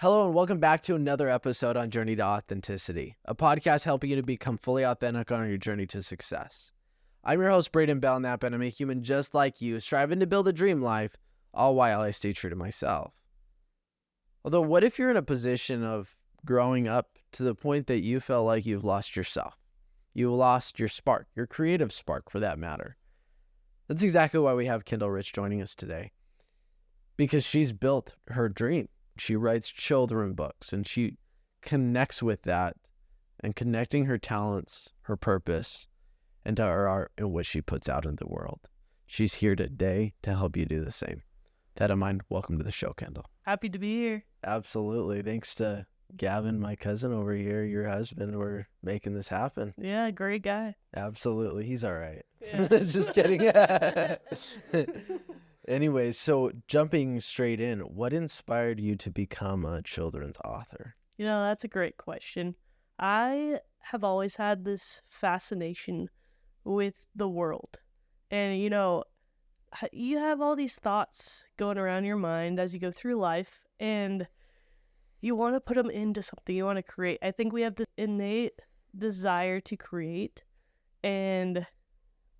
Hello and welcome back to another episode on Journey to Authenticity, a podcast helping you to become fully authentic on your journey to success. I'm your host, Braiden Belnap, and I'm a human just like you, striving to build a dream life, all while I stay true to myself. Although, what if you're in a position of growing up to the point that you feel like you've lost yourself? You lost your spark, your creative spark for that matter. That's exactly why we have Kendal Rich joining us today, because she's built her dream. She writes children books and she connects with that and connecting her talents, her purpose, and to her art and what she puts out into the world. She's here today to help you do the same. With that in mind, welcome to the show, Kendal. Happy to be here. Absolutely. Thanks to Gavin, my cousin over here, your husband, we're making this happen. Yeah, great guy. Absolutely. He's all right. Yeah. Just kidding. Anyways, so jumping straight in, what inspired you to become a children's author? That's a great question. I have always had this fascination with the world. And, you have all these thoughts going around your mind as you go through life, and you want to put them into something. You want to create. I think we have this innate desire to create. And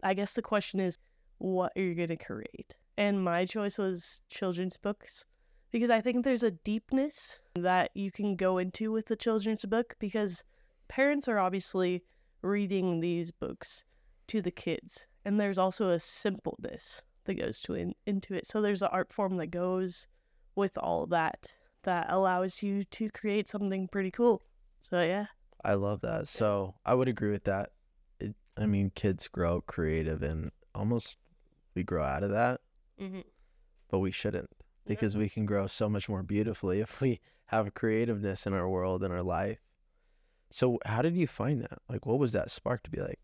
I guess the question is, what are you going to create? And my choice was children's books, because I think there's a deepness that you can go into with the children's book, because parents are obviously reading these books to the kids. And there's also a simpleness that goes into it. So there's an art form that goes with all of that allows you to create something pretty cool. So, yeah. I love that. So I would agree with that. Kids grow creative and almost we grow out of that. Mm-hmm. But we shouldn't, because we can grow so much more beautifully if we have creativeness in our world and our life. So how did you find that? Like, what was that spark to be like,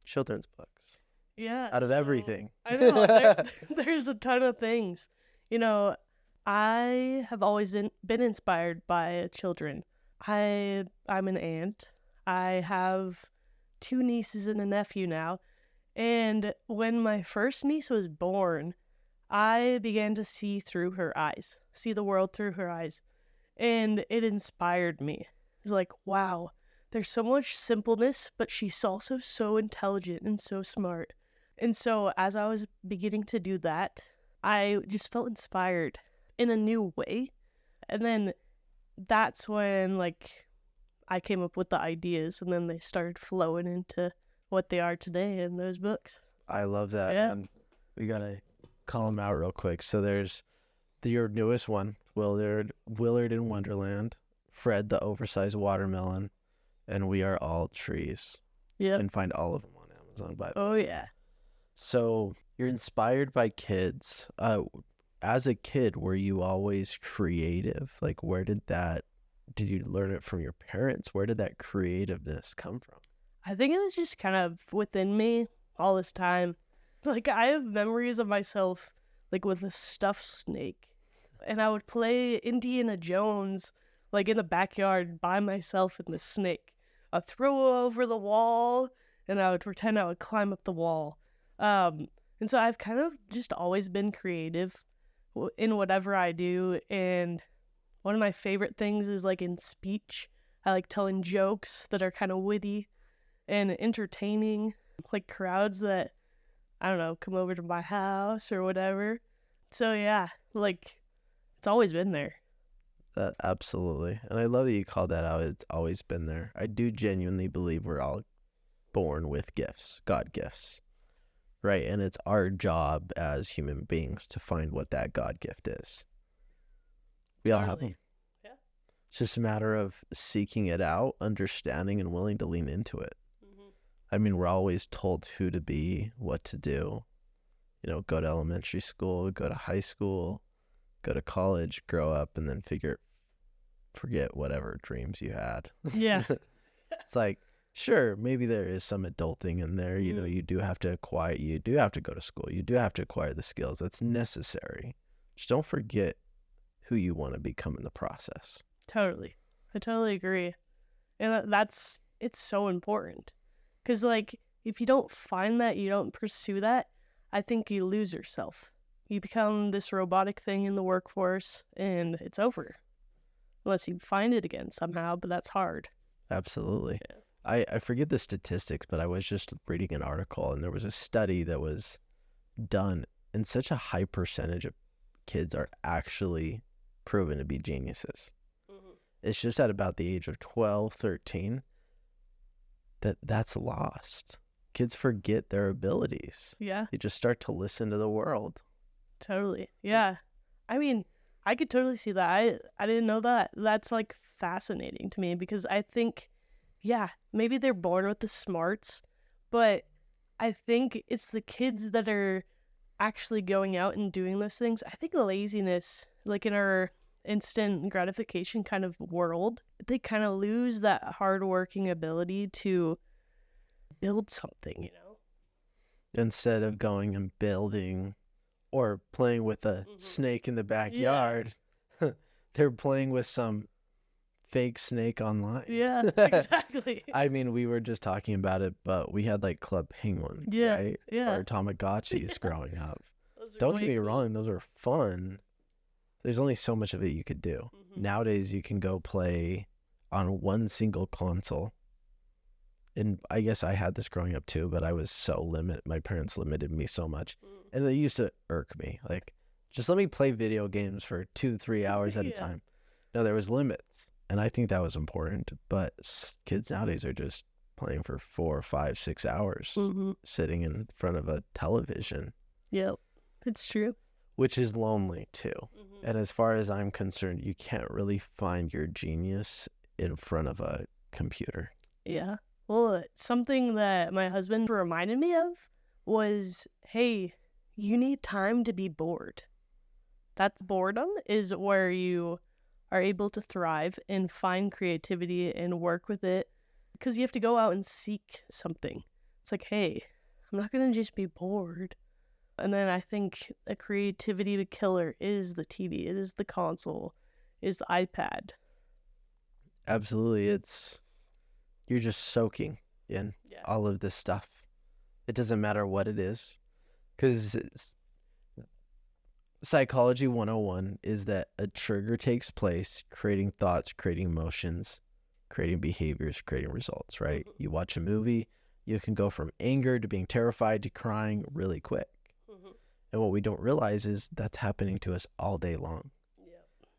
children's books? Yeah. Out of everything. I know. There's a ton of things. I have always been inspired by children. I'm an aunt. I have 2 nieces and a nephew now. And when my first niece was born, I began to see through her eyes, see the world through her eyes. And it inspired me. It's like, wow, there's so much simpleness, but she's also so intelligent and so smart. And so as I was beginning to do that, I just felt inspired in a new way. And then that's when, I came up with the ideas, and then they started flowing into what they are today in those books. I love that. Yeah. And we got to call them out real quick. So there's your newest one, Willard in Wonderland, Fred the Oversized Watermelon, and We Are All Trees. Yeah. You can find all of them on Amazon, by the way. Oh, yeah. So you're inspired by kids. As a kid, were you always creative? Like, did you learn it from your parents? Where did that creativeness come from? I think it was just kind of within me all this time. I have memories of myself, with a stuffed snake. And I would play Indiana Jones, in the backyard by myself in the snake. I'd throw over the wall, and I would pretend I would climb up the wall. And so I've kind of just always been creative in whatever I do. And one of my favorite things is, in speech. I like telling jokes that are kind of witty and entertaining, crowds that, I don't know, come over to my house or whatever. So yeah, it's always been there. That absolutely. And I love that you called that out. It's always been there. I do genuinely believe we're all born with gifts, God gifts, right? And it's our job as human beings to find what that God gift is. We all have them. Yeah. It's just a matter of seeking it out, understanding, and willing to lean into it. We're always told who to be, what to do. Go to elementary school, go to high school, go to college, grow up, and then forget whatever dreams you had. Yeah. It's like, sure, maybe there is some adulting in there. You do have to you do have to go to school. You do have to acquire the skills. That's necessary. Just don't forget who you want to become in the process. Totally. I totally agree. And it's so important. Because, if you don't find that, you don't pursue that, I think you lose yourself. You become this robotic thing in the workforce, and it's over. unless you find it again somehow, but that's hard. Absolutely. Yeah. I forget the statistics, but I was just reading an article, and there was a study that was done, and such a high percentage of kids are actually proven to be geniuses. It's just at about the age of 12, 13 that's lost. Kids forget their abilities. Yeah, They just start to listen to the world. totally. Yeah. I mean, I could totally see that. I didn't know that. That's like fascinating to me because I think, yeah, maybe they're born with the smarts, but I think it's the kids that are actually going out and doing those things. I think laziness, like in our instant gratification kind of world, they kind of lose that hardworking ability to build something, you know? Instead of going and building or playing with a snake in the backyard, they're playing with some fake snake online. Yeah, exactly. I mean, we were just talking about it, but we had like Club Penguin, Yeah, right? yeah. Or Tamagotchis growing up. Those are Don't way get me cool. wrong, those are fun. There's only so much of it you could do. Nowadays, you can go play on one single console. And I guess I had this growing up too, but I was so limited. My parents limited me so much. And they used to irk me. Like, just let me play video games for 2-3 hours at a Yeah. time. No, there was limits. And I think that was important. But kids nowadays are just playing for 4, 5, 6 hours, sitting in front of a television, Yep, it's true. which is lonely too. And as far as I'm concerned, you can't really find your genius in front of a computer. Yeah. Well, something that my husband reminded me of was, hey, you need time to be bored. That's boredom is where you are able to thrive and find creativity and work with it because you have to go out and seek something. It's like, hey, I'm not going to just be bored. And then I think a creativity killer is the TV, it is the console, is the iPad. Absolutely. You're just soaking in Yeah. all of this stuff. It doesn't matter what it is. Because Psychology 101 is that a trigger takes place, creating thoughts, creating emotions, creating behaviors, creating results, right? You watch a movie, you can go from anger to being terrified to crying really quick. And what we don't realize is that's happening to us all day long.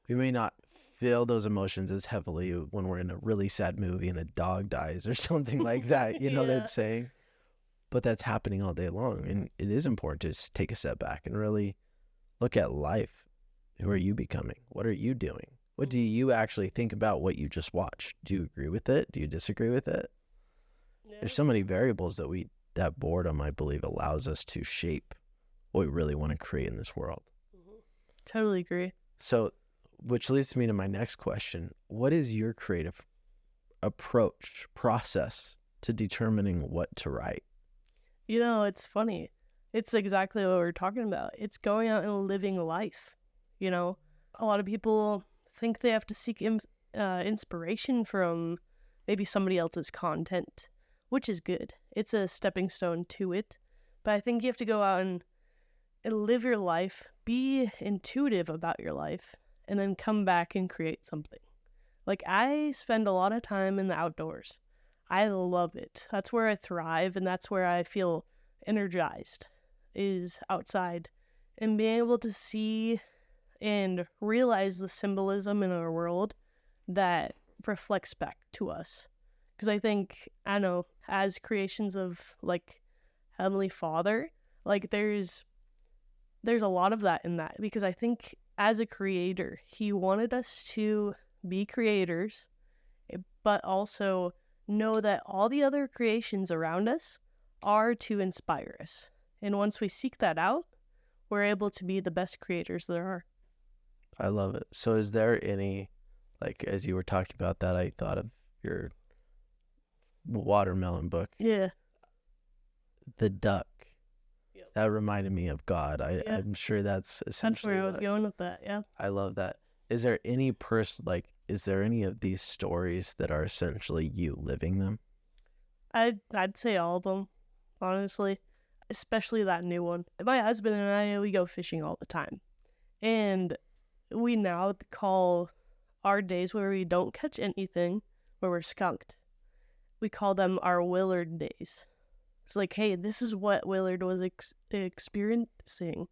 We may not feel those emotions as heavily when we're in a really sad movie and a dog dies or something like that. You know what I'm saying? But that's happening all day long. And it is important to just take a step back and really look at life. Who are you becoming? What are you doing? What do you actually think about what you just watched? Do you agree with it? Do you disagree with it? There's so many variables that boredom, I believe, allows us to shape what we really want to create in this world. Totally agree. So, which leads me to my next question. What is your creative process to determining what to write? You know, it's funny. It's exactly what we're talking about. It's going out and living life. You know, a lot of people think they have to seek inspiration from maybe somebody else's content, which is good. It's a stepping stone to it. But I think you have to go out and live your life, be intuitive about your life, and then come back and create something. Like, I spend a lot of time in the outdoors. I love it. That's where I thrive, and that's where I feel energized, is outside. And being able to see and realize the symbolism in our world that reflects back to us. Because I think, I know, as creations of, like, Heavenly Father, like, there's a lot of that in that. Because I think as a creator, he wanted us to be creators, but also know that all the other creations around us are to inspire us. And once we seek that out, we're able to be the best creators there are. I love it. So is there any, like, as you were talking about that, I thought of your watermelon book. Yeah. The duck. Yep. That reminded me of God. I'm sure that's essentially That's where I was going with that, yeah. I love that. Is there any is there any of these stories that are essentially you living them? I'd say all of them, honestly, especially that new one. My husband and I, we go fishing all the time, and we now call our days where we don't catch anything, where we're skunked. We call them our Willard days. It's like, hey, this is what Willard was experiencing.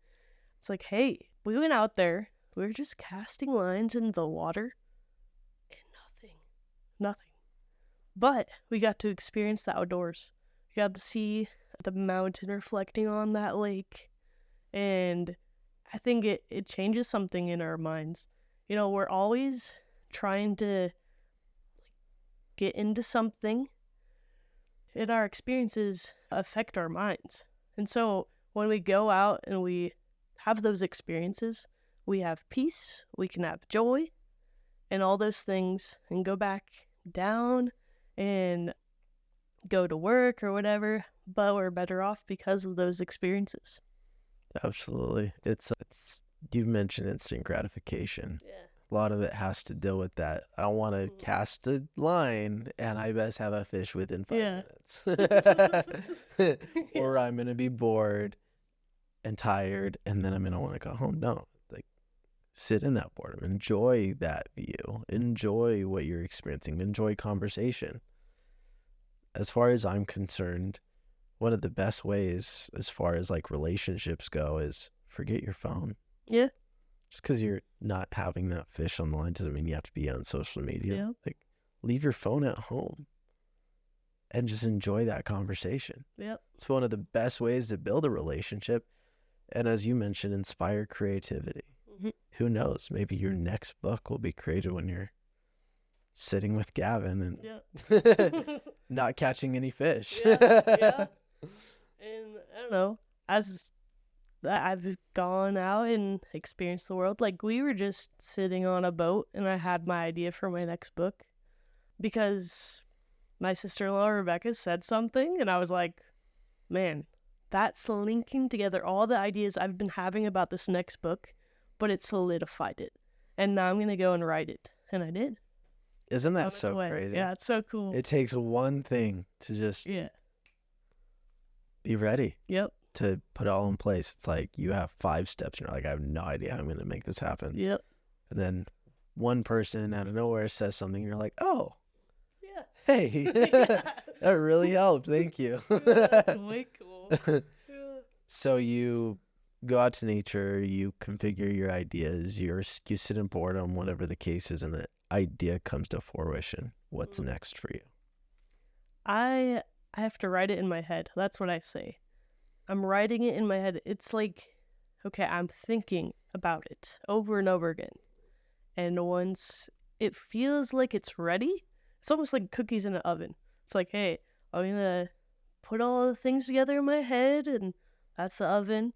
It's like, hey, we went out there, we were just casting lines in the water, and nothing. But we got to experience the outdoors. We got to see the mountain reflecting on that lake. And I think it changes something in our minds. You know, we're always trying to get into something, and our experiences affect our minds. And so when we go out and we have those experiences, we have peace, we can have joy, and all those things, and go back down and go to work or whatever, but we're better off because of those experiences. Absolutely. It's you've mentioned instant gratification. Yeah. A lot of it has to deal with that. I want to cast a line and I best have a fish within 5 minutes. Or I'm going to be bored and tired and then I'm going to want to go home. No, like sit in that boredom, enjoy that view, enjoy what you're experiencing, enjoy conversation. As far as I'm concerned, one of the best ways as far as like relationships go is forget your phone. Yeah. Just because you're not having that fish on the line doesn't mean you have to be on social media. Yeah. Like, leave your phone at home and just enjoy that conversation. Yep. It's one of the best ways to build a relationship. And as you mentioned, inspire creativity. Mm-hmm. Who knows? Maybe your next book will be created when you're sitting with Gavin and not catching any fish. Yeah. And I don't know, as I've gone out and experienced the world, like we were just sitting on a boat and I had my idea for my next book because my sister-in-law Rebecca said something and I was like, man, that's linking together all the ideas I've been having about this next book, but it solidified it. And now I'm going to go and write it. And I did. Isn't that so crazy? Yeah, it's so cool. It takes one thing to just be ready. Yep. To put it all in place. It's like you have 5 steps and you're like, I have no idea how I'm going to make this happen. Yep. And then one person out of nowhere says something and you're like, oh, yeah, hey, that really helped. Thank you. That's way cool. So you go out to nature, you configure your ideas, you sit in boredom, whatever the case is, and an idea comes to fruition. What's next for you? I have to write it in my head. That's what I say. I'm writing it in my head. It's like, okay, I'm thinking about it over and over again. And once it feels like it's ready, it's almost like cookies in an oven. It's like, hey, I'm going to put all the things together in my head, and that's the oven.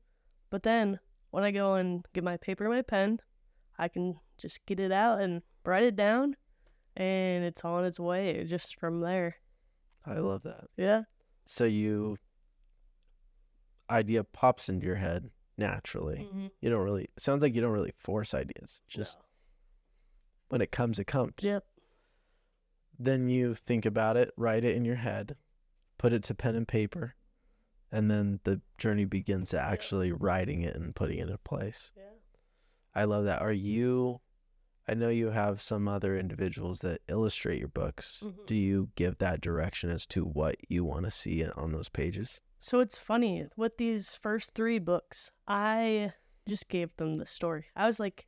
But then when I go and get my paper and my pen, I can just get it out and write it down, and it's on its way just from there. I love that. Yeah. So idea pops into your head naturally. Mm-hmm. You don't really, sounds like you don't really force ideas. Just when it comes, it comes. Yep. Then you think about it, write it in your head, put it to pen and paper, and then the journey begins to actually writing it and putting it in place. Yeah. I love that. I know you have some other individuals that illustrate your books. Mm-hmm. Do you give that direction as to what you want to see on those pages? So it's funny, with these first 3 books, I just gave them the story. I was like,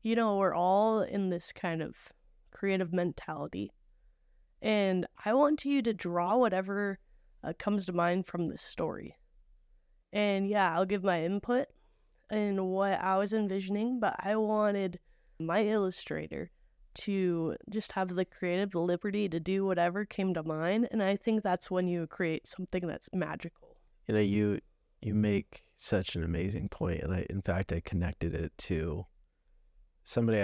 you know, we're all in this kind of creative mentality, and I want you to draw whatever comes to mind from this story. And yeah, I'll give my input in what I was envisioning, but I wanted my illustrator to just have the creative liberty to do whatever came to mind, and I think that's when you create something that's magical. You know, you make such an amazing point, and I connected it to somebody.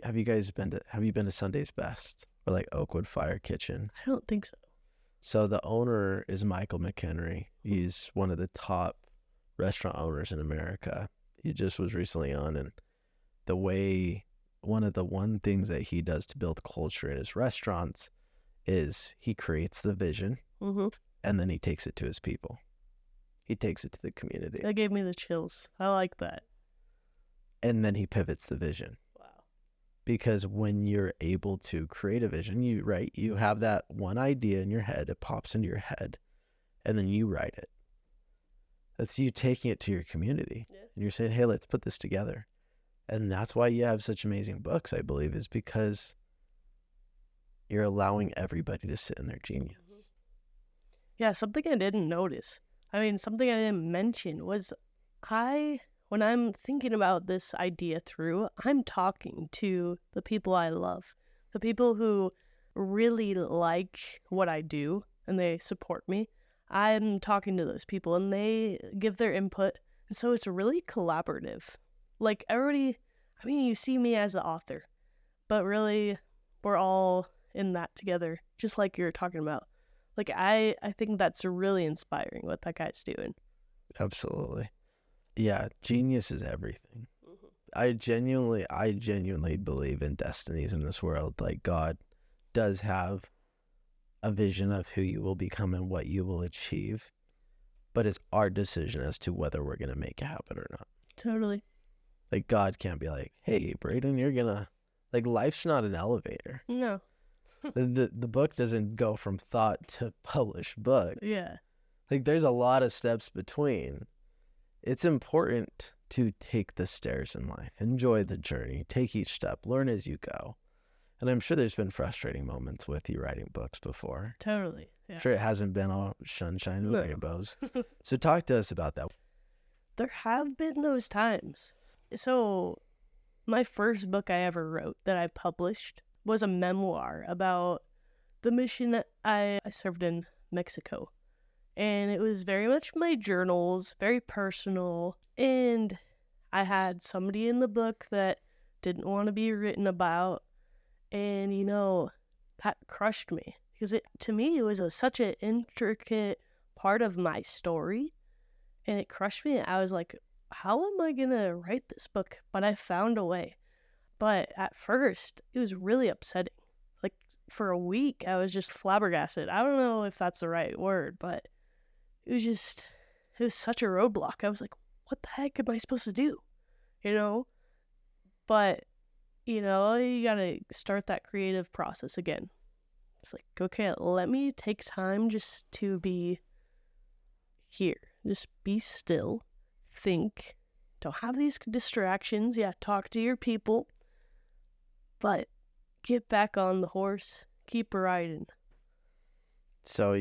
Have you been to Sunday's Best or like Oakwood Fire Kitchen? I don't think so. So the owner is Michael McHenry. He's one of the top restaurant owners in America. He just was recently on, and one of the things that he does to build culture in his restaurants is he creates the vision, and then he takes it to his people. He takes it to the community. That gave me the chills. I like that. And then he pivots the vision. Wow. Because when you're able to create a vision, you have that one idea in your head, it pops into your head, and then you write it. That's you taking it to your community. Yeah. And you're saying, hey, let's put this together. And that's why you have such amazing books, I believe, is because you're allowing everybody to sit in their genius. Mm-hmm. Yeah, something I didn't notice. Something I didn't mention was when I'm thinking about this idea through, I'm talking to the people I love, the people who really like what I do and they support me. I'm talking to those people and they give their input. And so it's really collaborative. Like everybody, you see me as the author, but really we're all in that together, just like you're talking about. Like I think that's really inspiring what that guy's doing. Absolutely. Yeah, genius is everything. Mm-hmm. I genuinely believe in destinies in this world. Like God does have a vision of who you will become and what you will achieve, but it's our decision as to whether we're going to make it happen or not. Totally. Like God can't be like, hey, Braiden, you're going to, like life's not an elevator. No. The book doesn't go from thought to published book. Yeah. Like there's a lot of steps between. It's important to take the stairs in life, enjoy the journey, take each step, learn as you go. And I'm sure there's been frustrating moments with you writing books before. Totally. Yeah. I'm sure it hasn't been all sunshine and No. rainbows. So talk to us about that. There have been those times. So my first book I ever wrote that I published was a memoir about the mission that I served in Mexico. And it was very much my journals, very personal. And I had somebody in the book that didn't want to be written about. And, that crushed me. Because to me, it was such an intricate part of my story. And it crushed me. I was like, how am I going to write this book? But I found a way. But at first, it was really upsetting. Like, for a week, I was just flabbergasted. I don't know if that's the right word, but it was such a roadblock. I was like, what the heck am I supposed to do? But, you gotta start that creative process again. It's like, okay, let me take time just to be here. Just be still, think, don't have these distractions. Yeah, talk to your people, but get back on the horse, keep riding. So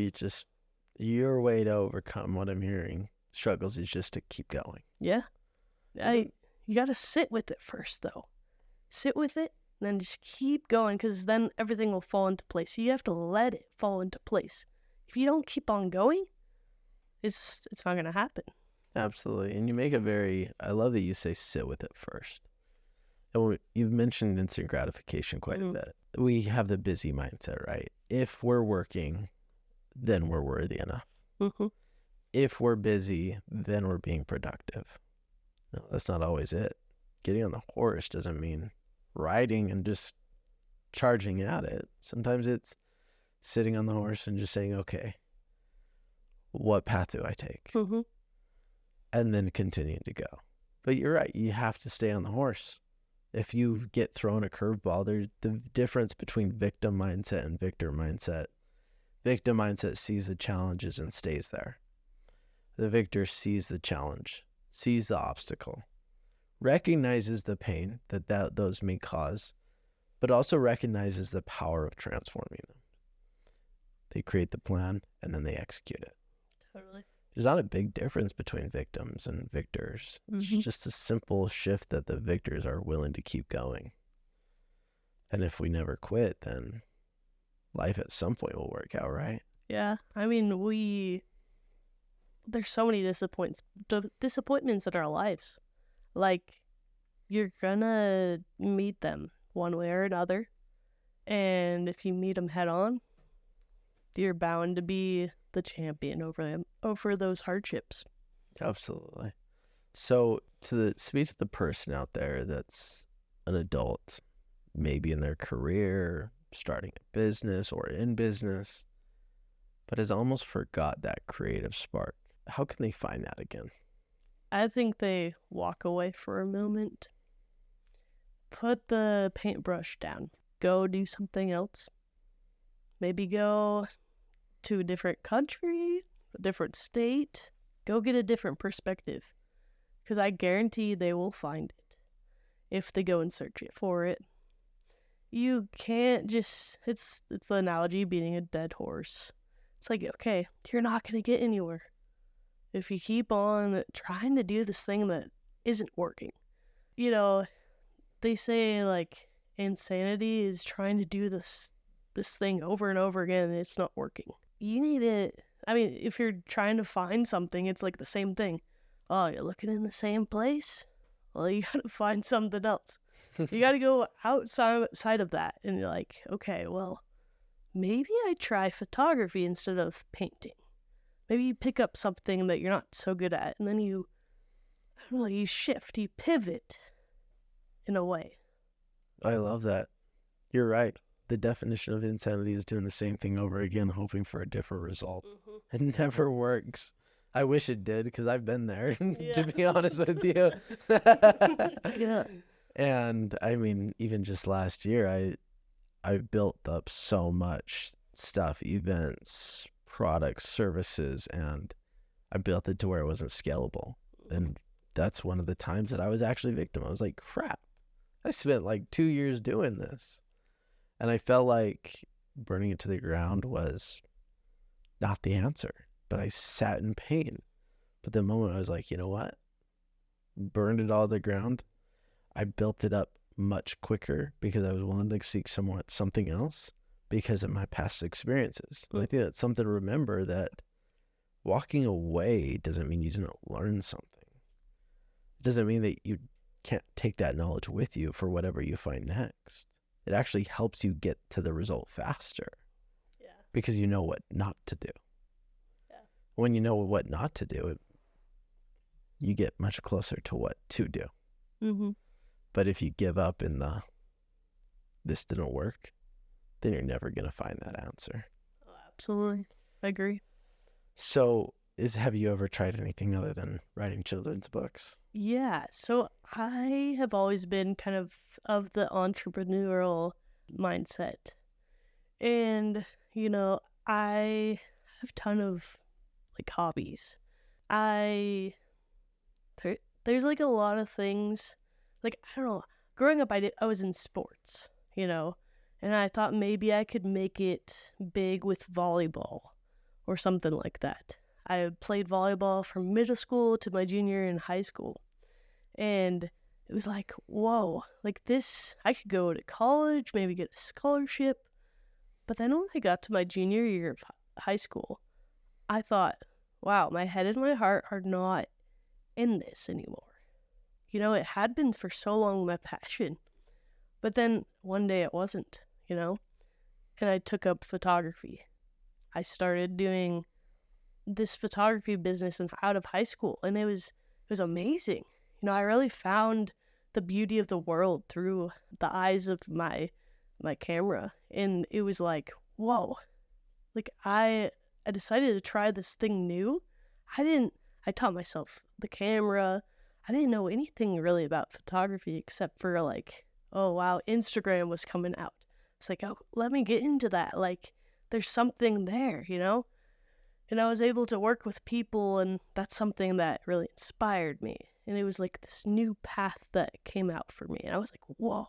your way to overcome what I'm hearing struggles is just to keep going. Yeah. You got to sit with it first, though. Sit with it, and then just keep going, because then everything will fall into place. So you have to let it fall into place. If you don't keep on going, it's not going to happen. Absolutely. And you make I love that you say sit with it first. And you've mentioned instant gratification quite a bit. We have the busy mindset, right? If we're working, then we're worthy enough. Mm-hmm. If we're busy, then we're being productive. No, that's not always it. Getting on the horse doesn't mean riding and just charging at it. Sometimes it's sitting on the horse and just saying, okay, what path do I take? Mm-hmm. And then continuing to go. But you're right. You have to stay on the horse. If you get thrown a curveball, there's the difference between victim mindset and victor mindset. Victim mindset sees the challenges and stays there. The victor sees the challenge, sees the obstacle, recognizes the pain that those may cause, but also recognizes the power of transforming them. They create the plan and then they execute it. Totally. There's not a big difference between victims and victors. It's just a simple shift that the victors are willing to keep going. And if we never quit, then life at some point will work out, right? Yeah. There's so many disappointments in our lives. Like, you're gonna meet them one way or another. And if you meet them head on, you're bound to be the champion over those hardships. Absolutely. So speak to the person out there that's an adult, maybe in their career, starting a business or in business, but has almost forgot that creative spark. How can they find that again? I think they walk away for a moment put the paintbrush down. Go do something else. Maybe go to a different country, a different state. Go get a different perspective. Because I guarantee they will find it if they go and search it for it. You can't just, it's the analogy of beating a dead horse. It's like, okay, you're not going to get anywhere if you keep on trying to do this thing that isn't working. You know, they say, like, insanity is trying to do this thing over and over again, and it's not working. You need it. I mean, if you're trying to find something, it's like the same thing. Oh, you're looking in the same place? Well, you gotta find something else. You gotta go outside of that, and you're like, okay, well, maybe I try photography instead of painting. Maybe you pick up something that you're not so good at, and then you shift, you pivot in a way. I love that. You're right. The definition of insanity is doing the same thing over again, hoping for a different result. Mm-hmm. It never works. I wish it did, because I've been there, to be honest with you. Yeah. And I mean, even just last year, I built up so much stuff, events, products, services, and I built it to where it wasn't scalable. And that's one of the times that I was actually a victim. I was like, crap, I spent like 2 years doing this. And I felt like burning it to the ground was not the answer, but I sat in pain. But the moment I was like, you know what? Burned it all to the ground. I built it up much quicker because I was willing to seek something else because of my past experiences. And I think that's something to remember, that walking away doesn't mean you didn't learn something. It doesn't mean that you can't take that knowledge with you for whatever you find next. It actually helps you get to the result faster. Yeah. Because you know what not to do. Yeah. When you know what not to do, you get much closer to what to do. Mm-hmm. But if you give up in this didn't work, then you're never going to find that answer. Oh, absolutely. I agree. So have you ever tried anything other than writing children's books? Yeah. So I have always been kind of the entrepreneurial mindset. And, I have a ton of like hobbies. There's like a lot of things, like, I don't know, growing up I was in sports, and I thought maybe I could make it big with volleyball or something like that. I played volleyball from middle school to my junior in high school. And it was like, whoa, like this, I could go to college, maybe get a scholarship. But then when I got to my junior year of high school, I thought, wow, my head and my heart are not in this anymore. It had been for so long my passion. But then one day it wasn't, and I took up photography. I started doing this photography business out of high school, and it was amazing. I really found the beauty of the world through the eyes of my camera, and it was like, whoa, like I decided to try this thing new. I taught myself the camera. I didn't know anything really about photography except for like, oh wow, Instagram was coming out. It's like, oh, let me get into that. Like, there's something there, And I was able to work with people, and that's something that really inspired me. And it was like this new path that came out for me. And I was like, whoa,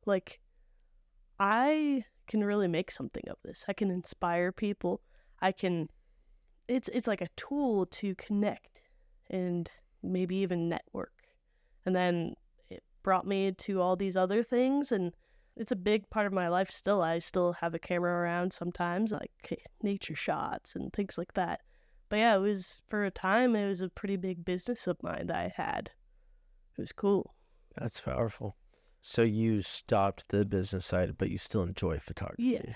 like, I can really make something of this. I can inspire people. It's like a tool to connect and maybe even network. And then it brought me to all these other things, and it's a big part of my life still. I still have a camera around sometimes, like nature shots and things like that. But yeah, for a time, it was a pretty big business of mine that I had. It was cool. That's powerful. So you stopped the business side, but you still enjoy photography. Yeah.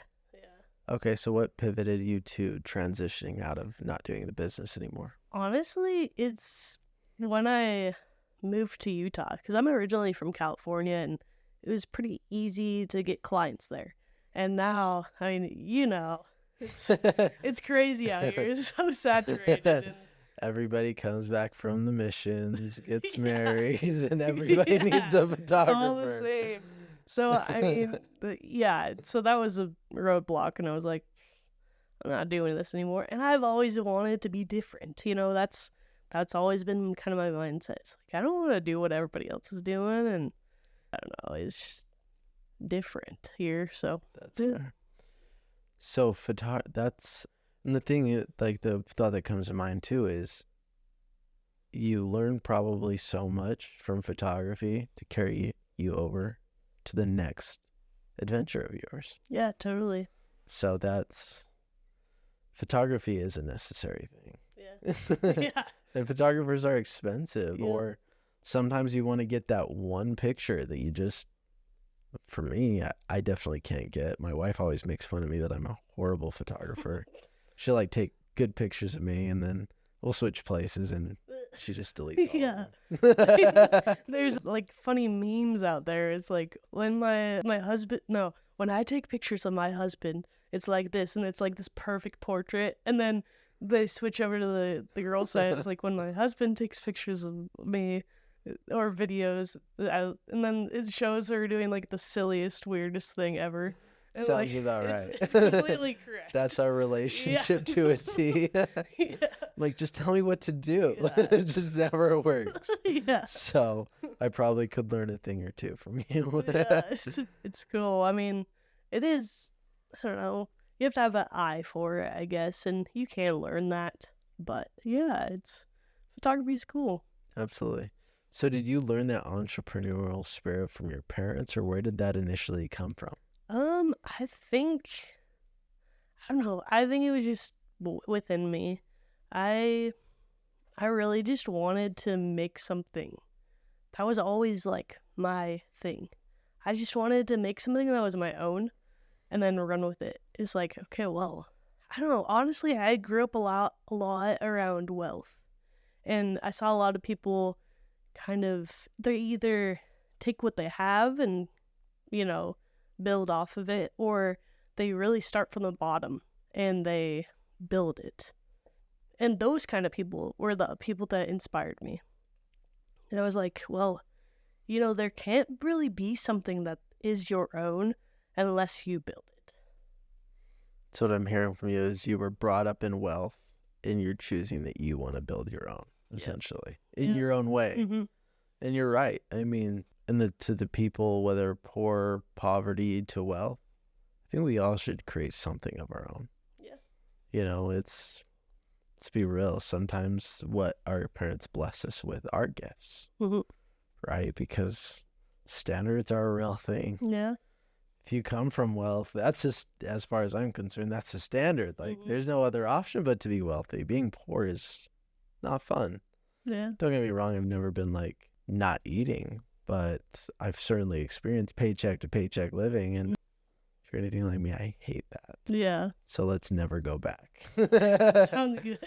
Okay, so what pivoted you to transitioning out of not doing the business anymore? Honestly, it's when I moved to Utah, because I'm originally from California, and it was pretty easy to get clients there. And now, I mean, it's crazy out here. It's so saturated. And Everybody comes back from the missions, gets married, and everybody needs a photographer. It's all the same. So, I mean, so that was a roadblock, and I was like, I'm not doing this anymore. And I've always wanted to be different. That's always been kind of my mindset. It's like, I don't want to do what everybody else is doing, and I don't know, it's just different here. So that's fair. So and the thing, like the thought that comes to mind too is you learn probably so much from photography to carry you over to the next adventure of yours. Yeah, totally. So photography is a necessary thing. Yeah. Yeah. And photographers are expensive, Yeah. or sometimes you want to get that one picture that you just, for me, I definitely can't get. My wife always makes fun of me that I'm a horrible photographer. She'll like take good pictures of me, and then we'll switch places, and she just deletes all Yeah. of them. There's like funny memes out there. It's like when when I take pictures of my husband, it's like this, and it's like this perfect portrait, and then they switch over to the girl side. It's like when my husband takes pictures of me or videos, and then it shows her doing like the silliest, weirdest thing ever. And, Sounds about right. It's completely correct. That's our relationship to a T. Yeah. Like, just tell me what to do. Yeah. It just never works. Yeah. So I probably could learn a thing or two from you. Yeah, it's cool. I mean, it is, I don't know, you have to have an eye for it, I guess, and you can learn that. But yeah, photography is cool. Absolutely. So did you learn that entrepreneurial spirit from your parents, or where did that initially come from? I don't know. I think it was just within me. I really just wanted to make something. That was always like my thing. I just wanted to make something that was my own and then run with it. It's like, okay, well, I don't know. Honestly, I grew up a lot around wealth. And I saw a lot of people they either take what they have and, build off of it, or they really start from the bottom and they build it. And those kind of people were the people that inspired me. And I was like, well, there can't really be something that is your own unless you build it. So what I'm hearing from you is you were brought up in wealth, and you're choosing that you want to build your own, essentially, in your own way. Mm-hmm. And you're right. I mean, to the people, whether poor, poverty to wealth, I think we all should create something of our own. Yeah. Let's be real. Sometimes what our parents bless us with are gifts, right? Because standards are a real thing. Yeah. If you come from wealth, that's just, as far as I'm concerned, that's the standard. Like, there's no other option but to be wealthy. Being poor is not fun. Yeah. Don't get me wrong. I've never been like not eating, but I've certainly experienced paycheck to paycheck living. And if you're anything like me, I hate that. Yeah. So let's never go back. Sounds good.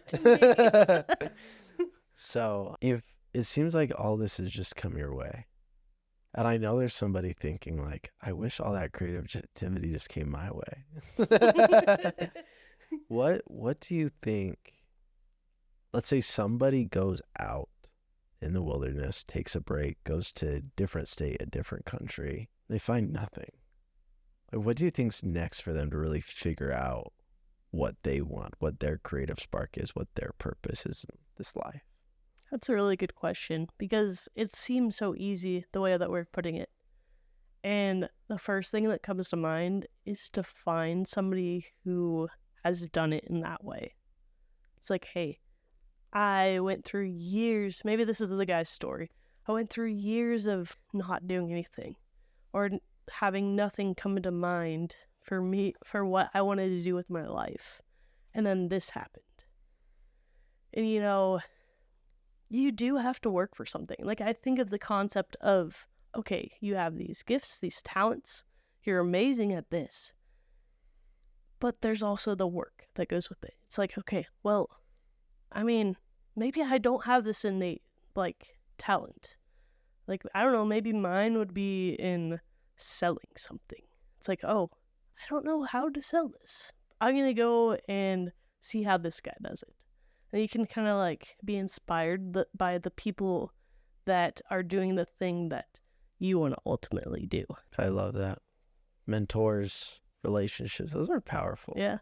So if it seems like all this has just come your way, and I know there's somebody thinking like, I wish all that creativity just came my way. What do you think? Let's say somebody goes out in the wilderness, takes a break, goes to a different state, a different country. They find nothing. Like, what do you think's next for them to really figure out what they want, what their creative spark is, what their purpose is in this life? That's a really good question, because it seems so easy the way that we're putting it. And the first thing that comes to mind is to find somebody who has done it in that way. It's like, hey, I went through years, maybe this is the guy's story. I went through years of not doing anything or having nothing come into mind for me, for what I wanted to do with my life. And then this happened. And you do have to work for something. Like, I think of the concept of, okay, you have these gifts, these talents, you're amazing at this. But there's also the work that goes with it. It's like, okay, well, I mean, maybe I don't have this innate, talent. Like, I don't know, maybe mine would be in selling something. It's like, oh, I don't know how to sell this. I'm going to go and see how this guy does it. And you can kind of like be inspired by the people that are doing the thing that you want to ultimately do. I love that. Mentors, relationships, those are powerful. Yeah.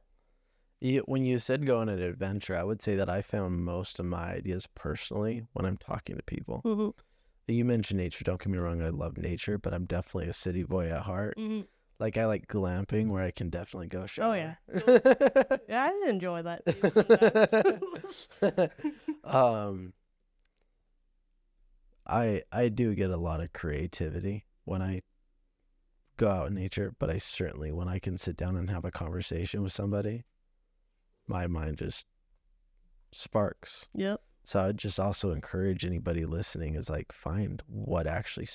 When you said go on an adventure, I would say that I found most of my ideas personally when I'm talking to people. Mm-hmm. You mentioned nature. Don't get me wrong. I love nature, but I'm definitely a city boy at heart. Mm-hmm. Like, I like glamping where I can definitely go shower. Oh, yeah. Yeah, I enjoy that too sometimes. I do get a lot of creativity when I go out in nature, but I certainly, when I can sit down and have a conversation with somebody, my mind just sparks. Yep. So I'd just also encourage anybody listening is like, find what actually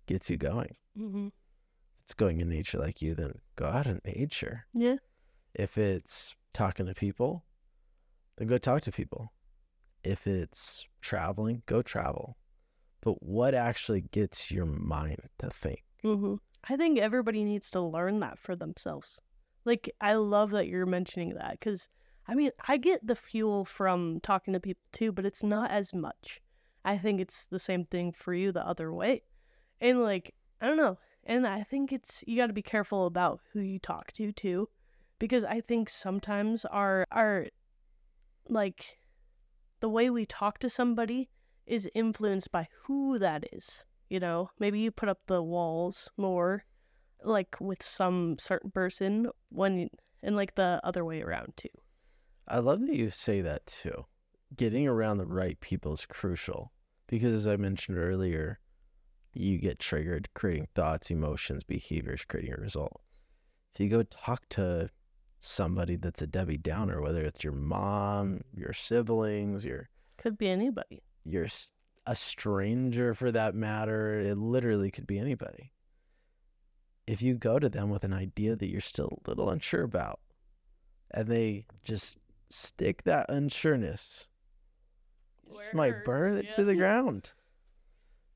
gets you going. Mm-hmm. If it's going in nature like you, then go out in nature. Yeah. If it's talking to people, then go talk to people. If it's traveling, go travel. But what actually gets your mind to think? Mm-hmm. I think everybody needs to learn that for themselves. Like, I love that you're mentioning that because, I mean, I get the fuel from talking to people too, but it's not as much. I think it's the same thing for you the other way. And, like, I don't know. And I think you got to be careful about who you talk to too, because I think sometimes our like, the way we talk to somebody is influenced by who that is. You know, maybe you put up the walls more, like with some certain person and like the other way around too. I love that you say that too. Getting around the right people is crucial because, as I mentioned earlier, you get triggered, creating thoughts, emotions, behaviors, creating a result. If you go talk to somebody that's a Debbie Downer, whether it's your mom, your siblings, Could be anybody. a stranger for that matter, it literally could be anybody. If you go to them with an idea that you're still a little unsure about, and they just stick that unsureness, you just might burn it to the ground.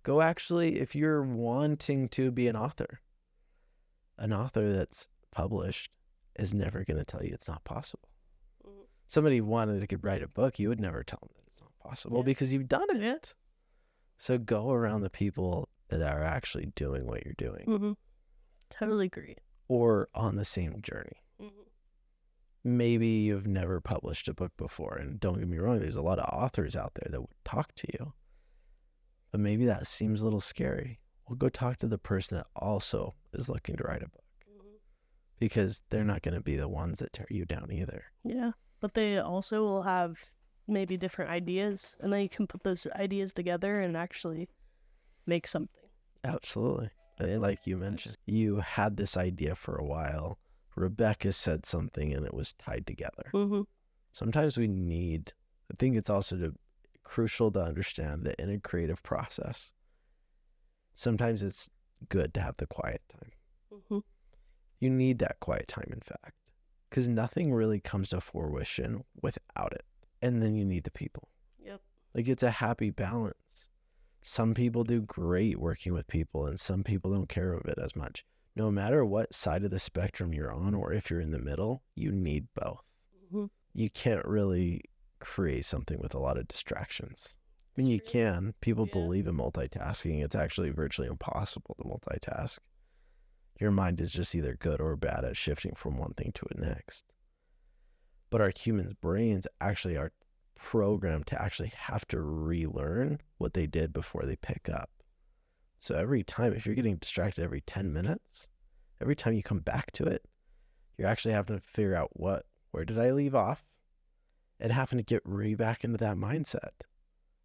Go actually, if you're wanting to be an author that's published is never going to tell you it's not possible. Mm-hmm. Somebody wanted to write a book, you would never tell them that it's not possible because you've done it. Yeah. So go around the people that are actually doing what you're doing. Mm-hmm. Totally agree. Or on the same journey. Mm-hmm. Maybe you've never published a book before, and don't get me wrong, there's a lot of authors out there that would talk to you. But maybe that seems a little scary. Well, go talk to the person that also is looking to write a book. Mm-hmm. Because they're not going to be the ones that tear you down either. Yeah, but they also will have maybe different ideas, and then you can put those ideas together and actually make something. Absolutely. And like you mentioned, you had this idea for a while. Rebecca said something and it was tied together. Mm-hmm. Sometimes I think it's also crucial to understand that in a creative process, sometimes it's good to have the quiet time. Mm-hmm. You need that quiet time, in fact, because nothing really comes to fruition without it. And then you need the people. Yep. Like, it's a happy balance. Some people do great working with people, and some people don't care of it as much. No matter what side of the spectrum you're on, or if you're in the middle, you need both. Mm-hmm. You can't really create something with a lot of distractions. I mean, you can. People believe in multitasking. It's actually virtually impossible to multitask. Your mind is just either good or bad at shifting from one thing to the next. But our human brains actually are programmed to actually have to relearn what they did before they pick up. So every time, if you're getting distracted every 10 minutes, every time you come back to it, you're actually having to figure out where did I leave off? And having to get back into that mindset.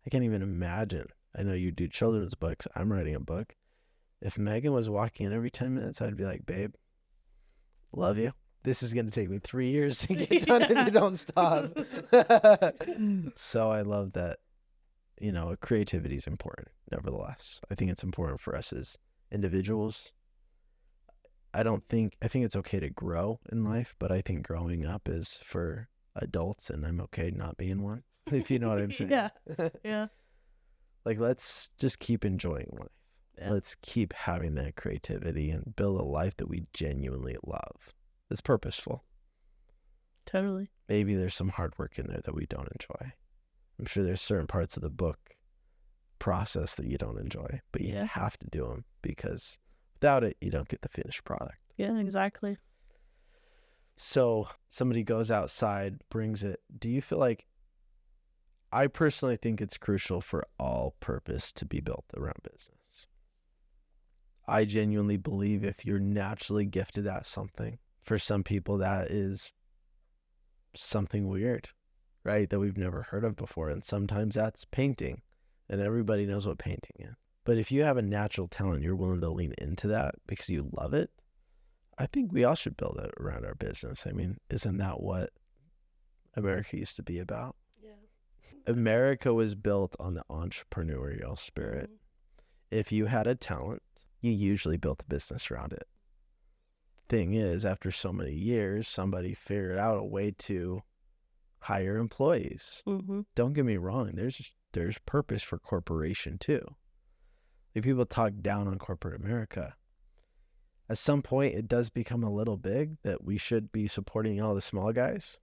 I can't even imagine. I know you do children's books. I'm writing a book. If Megan was walking in every 10 minutes, I'd be like, babe, love you. This is going to take me 3 years to get done if you don't stop. So I love that, creativity is important, nevertheless. I think it's important for us as individuals. I think it's okay to grow in life, but I think growing up is for adults, and I'm okay not being one, if you know what I'm saying. Yeah. Like, let's just keep enjoying life. Yeah. Let's keep having that creativity and build a life that we genuinely love. It's purposeful. Totally. Maybe there's some hard work in there that we don't enjoy. I'm sure there's certain parts of the book process that you don't enjoy, but you have to do them because without it, you don't get the finished product. Yeah, exactly. So somebody goes outside, brings it. Do you feel like, I personally think it's crucial for all purpose to be built around business. I genuinely believe if you're naturally gifted at something, for some people that is something weird, right? That we've never heard of before. And sometimes that's painting, and everybody knows what painting is. But if you have a natural talent, you're willing to lean into that because you love it. I think we all should build it around our business. I mean, isn't that what America used to be about? Yeah. America was built on the entrepreneurial spirit. If you had a talent, you usually built a business around it. Thing is, after so many years, somebody figured out a way to hire employees. Don't get me wrong, there's purpose for corporation too. Like, people talk down on corporate America. At some point, it does become a little big that we should be supporting all the small guys.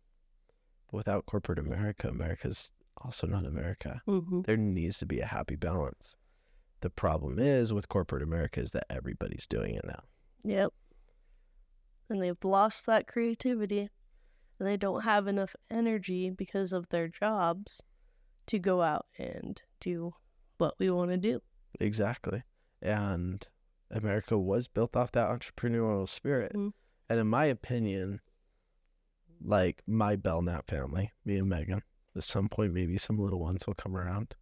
But without corporate America, America's also not America. There needs to be a happy balance. The problem is with corporate America is that everybody's doing it now. Yep. And they've lost that creativity, and they don't have enough energy because of their jobs to go out and do what we want to do. Exactly. And America was built off that entrepreneurial spirit. And in my opinion, like my Belnap family, me and Megan, at some point maybe some little ones will come around.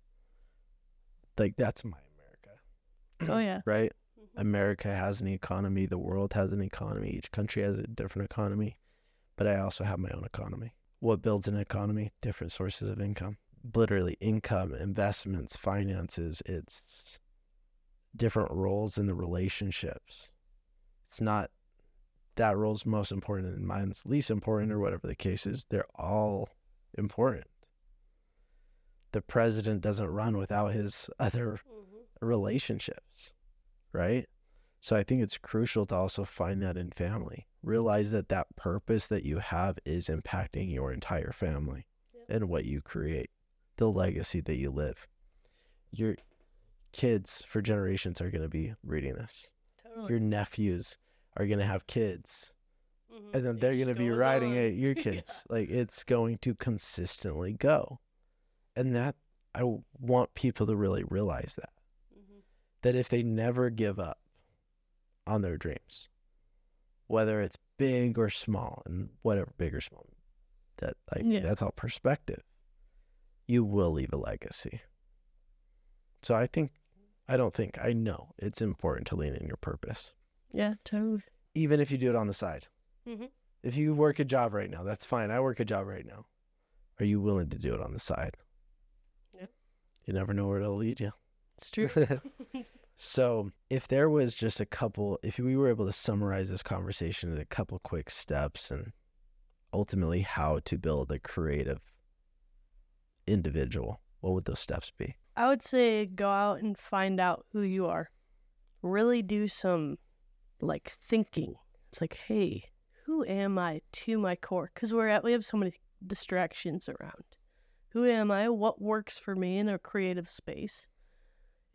Like, that's my America. Oh, yeah. Right? America has an economy. The world has an economy. Each country has a different economy. But I also have my own economy. What builds an economy? Different sources of income. Literally income, investments, finances. It's different roles in the relationships. It's not that role's most important and mine's least important, or whatever the case is. They're all important. The president doesn't run without his other relationships, right? So I think it's crucial to also find that in family. Realize that that purpose that you have is impacting your entire family and what you create, the legacy that you live. Your kids for generations are going to be reading this. Totally. Your nephews are going to have kids. And then they're going to be writing it, your kids. Like, it's going to consistently go. And that, I want people to really realize that. That if they never give up on their dreams, whether it's big or small, and whatever, big or small, that that's all perspective, you will leave a legacy. So I know it's important to lean in your purpose. Yeah, totally. Even if you do it on the side. If you work a job right now, that's fine. I work a job right now. Are you willing to do it on the side? Yeah. You never know where it'll lead you. It's true. So if there was just if we were able to summarize this conversation in a couple quick steps, and ultimately how to build a creative individual, what would those steps be? I would say go out and find out who you are. Really do some thinking. It's like, hey, who am I to my core? Because we have so many distractions around. Who am I? What works for me in a creative space?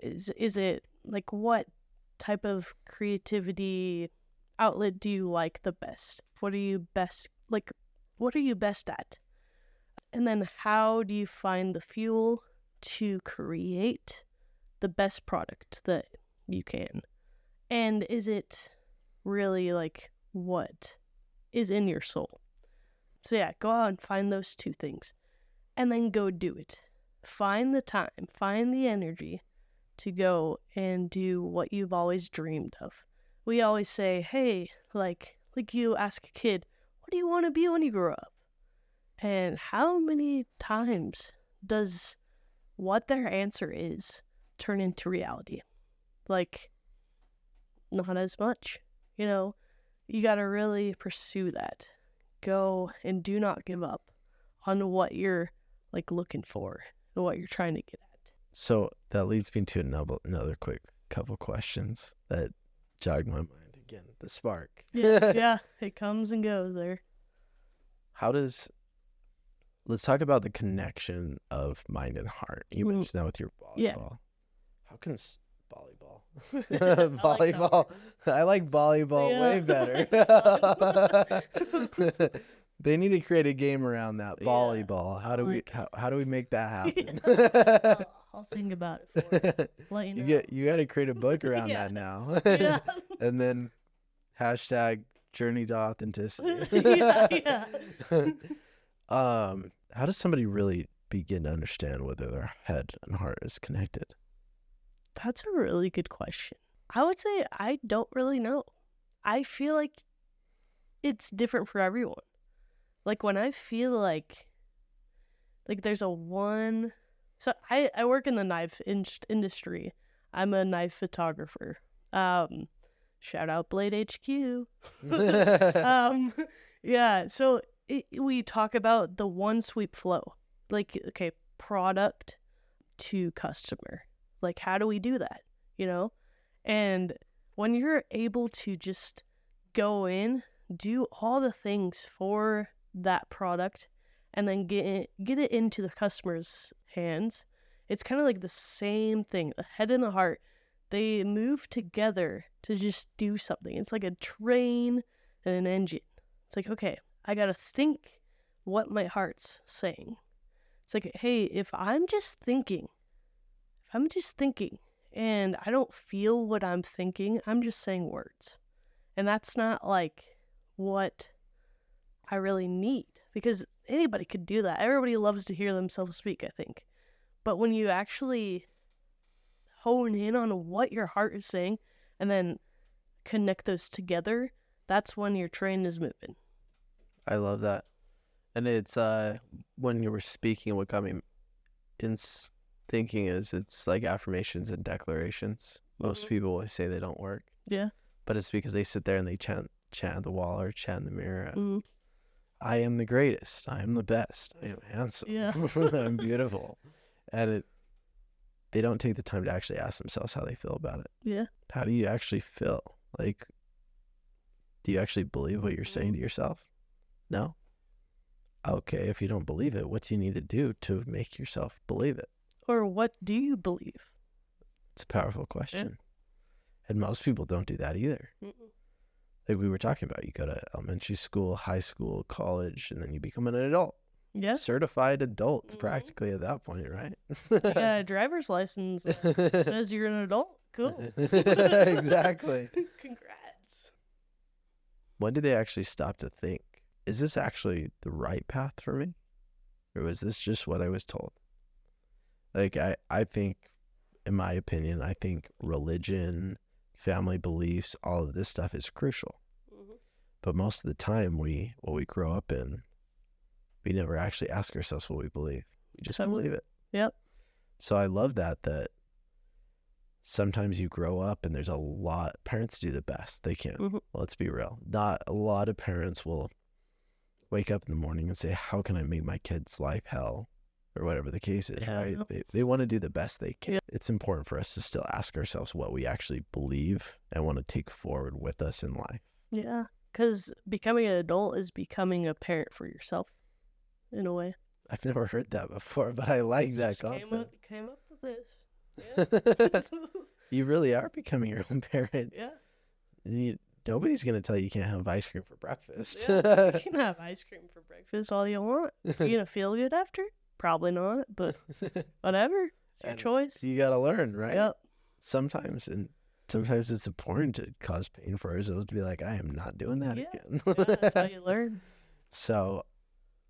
Is it what type of creativity outlet do you like the best? What are you best at? And then how do you find the fuel to create the best product that you can? And is it really what is in your soul? So yeah, go out and find those two things and then go do it. Find the time, find the energy to go and do what you've always dreamed of. We always say, hey, like you ask a kid, what do you want to be when you grow up? And how many times does what their answer is turn into reality? Not as much. You got to really pursue that. Go and do not give up on what you're looking for and what you're trying to get at. So that leads me to another quick couple questions that jogged my mind again. The spark. Yeah, it comes and goes there. let's talk about the connection of mind and heart. You mentioned that with your volleyball. Yeah. How can volleyball? I like Volleyball. I like volleyball way better. They need to create a game around that volleyball. How do we make that happen? I'll think about it for you. Let you know. You got to create a book around that now. Yeah. And then hashtag journey to authenticity. Yeah. How does somebody really begin to understand whether their head and heart is connected? That's a really good question. I would say I don't really know. I feel like it's different for everyone. Like when I feel like there's a one... So I work in the knife industry. I'm a knife photographer. Shout out Blade HQ. Yeah, so we talk about the one sweep flow. Like, okay, product to customer. Like, how do we do that? You know? And when you're able to just go in, do all the things for that product, and then get it into the customer's hands, it's kind of like the same thing. The head and the heart, they move together to just do something. It's like a train and an engine. It's like, okay, I gotta think what my heart's saying. It's like, hey, if I'm just thinking and I don't feel what I'm thinking, I'm just saying words. And that's not like what I really need, because anybody could do that. Everybody loves to hear themselves speak, I think. But when you actually hone in on what your heart is saying and then connect those together, that's when your train is moving. I love that. And it's when you were speaking, what got me thinking is it's like affirmations and declarations. Most people always say they don't work. Yeah. But it's because they sit there and they chant the wall or chant the mirror. Mm-hmm. I am the greatest. I am the best. I am handsome. Yeah. I'm beautiful. And they don't take the time to actually ask themselves how they feel about it. Yeah. How do you actually feel? Like, do you actually believe what you're saying to yourself? No? Okay, if you don't believe it, what do you need to do to make yourself believe it? Or what do you believe? It's a powerful question. Yeah. And most people don't do that either. Mm-mm. Like we were talking about, you go to elementary school, high school, college, and then you become an adult. Yeah. Certified adults practically at that point, right? Yeah, driver's license says you're an adult. Cool. Exactly. Congrats. When did they actually stop to think, is this actually the right path for me? Or was this just what I was told? Like, I think, in my opinion, I think religion, family beliefs, all of this stuff is crucial. Mm-hmm. But most of the time, what we grow up in, we never actually ask ourselves what we believe. We just believe it. Yep. So I love that sometimes you grow up and there's a lot, parents do the best they can. Mm-hmm. Let's be real. Not a lot of parents will wake up in the morning and say, how can I make my kid's life hell? Or whatever the case is, right? They want to do the best they can. Yeah. It's important for us to still ask ourselves what we actually believe and want to take forward with us in life. Yeah, because becoming an adult is becoming a parent for yourself, in a way. I've never heard that before, but I like that concept. Came up with this. Yeah. You really are becoming your own parent. Yeah. Nobody's going to tell you can't have ice cream for breakfast. Yeah, you can have ice cream for breakfast all you want. You're going to feel good after? Probably not, but whatever. It's your choice. You got to learn, right? Yep. Sometimes it's important to cause pain for ourselves to be like, I am not doing that again. Yeah, that's how you learn. So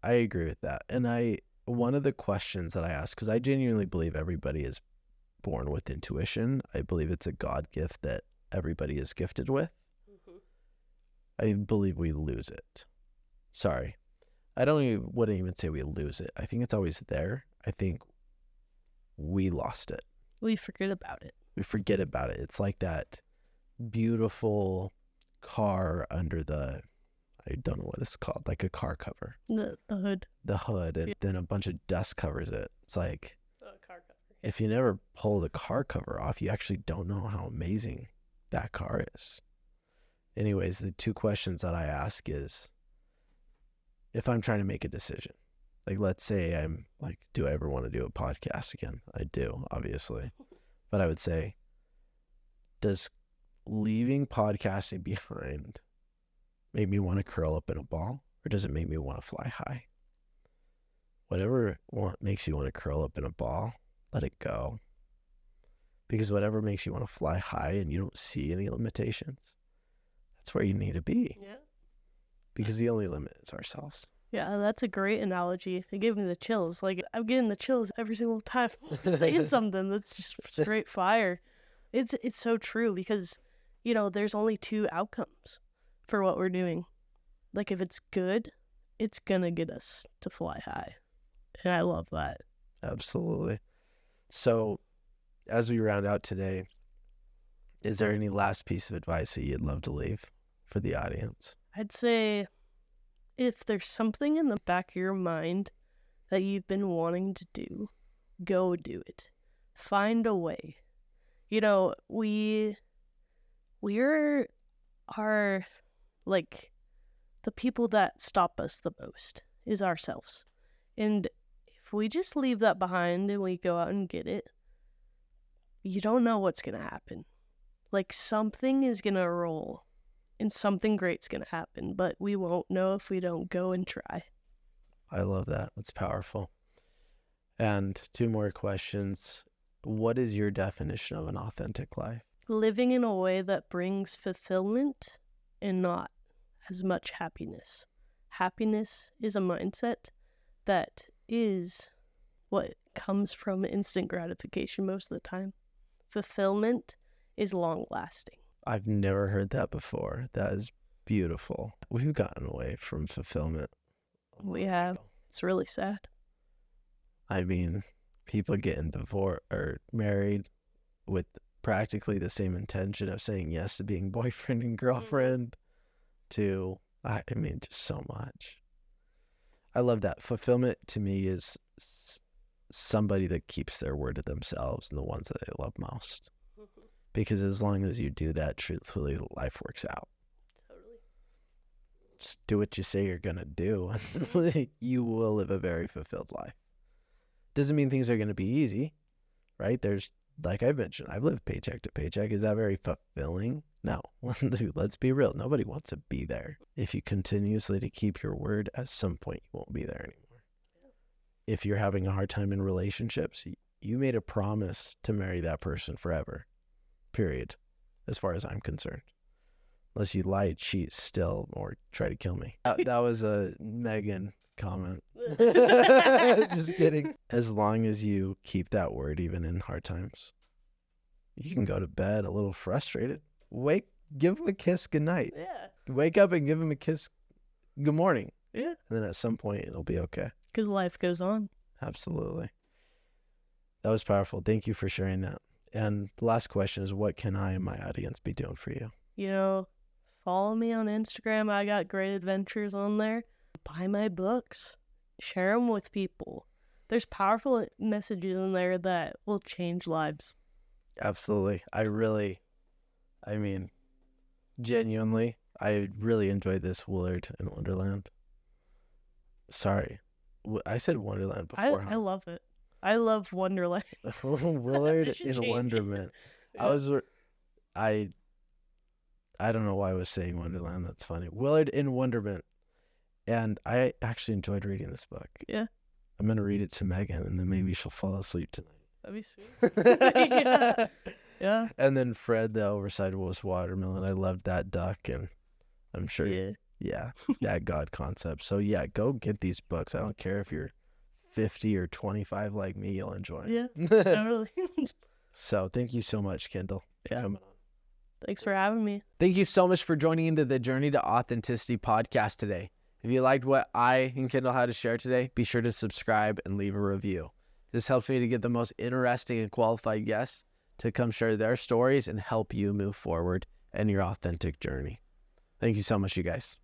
I agree with that. And one of the questions that I ask, because I genuinely believe everybody is born with intuition. I believe it's a God gift that everybody is gifted with. Mm-hmm. I believe we lose it. Sorry. Wouldn't even say we lose it. I think it's always there. I think we lost it. We forget about it. It's like that beautiful car under I don't know what it's called, like a car cover. The hood. The hood, and then a bunch of dust covers it. It's like, car cover. If you never pull the car cover off, you actually don't know how amazing that car is. Anyways, the two questions that I ask is, if I'm trying to make a decision, like let's say I'm like, do I ever want to do a podcast again? I do, obviously. But I would say, does leaving podcasting behind make me want to curl up in a ball, or does it make me want to fly high? Whatever makes you want to curl up in a ball, let it go. Because whatever makes you want to fly high and you don't see any limitations, that's where you need to be. Yeah. Because the only limit is ourselves. Yeah, that's a great analogy. It gave me the chills. Like, I'm getting the chills every single time you're saying something that's just straight fire. It's so true because, there's only two outcomes for what we're doing. Like, if it's good, it's going to get us to fly high. And I love that. Absolutely. So, as we round out today, is there any last piece of advice that you'd love to leave for the audience? I'd say if there's something in the back of your mind that you've been wanting to do, go do it. Find a way. We're like, the people that stop us the most is ourselves. And if we just leave that behind and we go out and get it, you don't know what's going to happen. Like, something is going to roll and something great's going to happen, but we won't know if we don't go and try. I love that. That's powerful. And 2 more questions. What is your definition of an authentic life? Living in a way that brings fulfillment and not as much happiness. Happiness is a mindset that is what comes from instant gratification most of the time. Fulfillment is long lasting. I've never heard that before. That is beautiful. We've gotten away from fulfillment. We have. It's really sad. I mean, people getting divorced or married with practically the same intention of saying yes to being boyfriend and girlfriend to, just so much. I love that. Fulfillment to me is somebody that keeps their word to themselves and the ones that they love most. Because as long as you do that, truthfully, life works out. Totally. Just do what you say you're going to do. You will live a very fulfilled life. Doesn't mean things are going to be easy, right? There's, like I mentioned, I've lived paycheck to paycheck. Is that very fulfilling? No. Let's be real. Nobody wants to be there. If you continuously to keep your word, at some point you won't be there anymore. Yeah. If you're having a hard time in relationships, you made a promise to marry that person forever. Period. As far as I'm concerned. Unless you lie, cheat, steal, or try to kill me. That was a Megan comment. Just kidding. As long as you keep that word, even in hard times, you can go to bed a little frustrated. Give him a kiss goodnight. Yeah. Wake up and give him a kiss good morning. Yeah. And then at some point, it'll be okay. Because life goes on. Absolutely. That was powerful. Thank you for sharing that. And the last question is, what can I and my audience be doing for you? Follow me on Instagram. I got great adventures on there. Buy my books. Share them with people. There's powerful messages in there that will change lives. Absolutely. Genuinely, I really enjoyed this Willard in Wonderland. Sorry. I said Wonderland before. I love it. I love Wonderland. Willard in Wonderment. Yeah. I don't know why I was saying Wonderland. That's funny. Willard in Wonderment. And I actually enjoyed reading this book. Yeah. I'm going to read it to Megan, and then maybe she'll fall asleep tonight. That'd be sweet. Yeah. Yeah. And then Fred, the oversized watermelon. I loved that duck, and I'm sure. Yeah. That God concept. So, yeah, go get these books. I don't care if you're 50 or 25 like me, you'll enjoy it. Yeah, totally. So thank you so much, Kendal, for coming on. Thanks for having me. Thank you so much for joining into the Journey to Authenticity podcast today. If you liked what I and Kendal had to share today, be sure to subscribe and leave a review. This helps me to get the most interesting and qualified guests to come share their stories and help you move forward in your authentic journey. Thank you so much, you guys.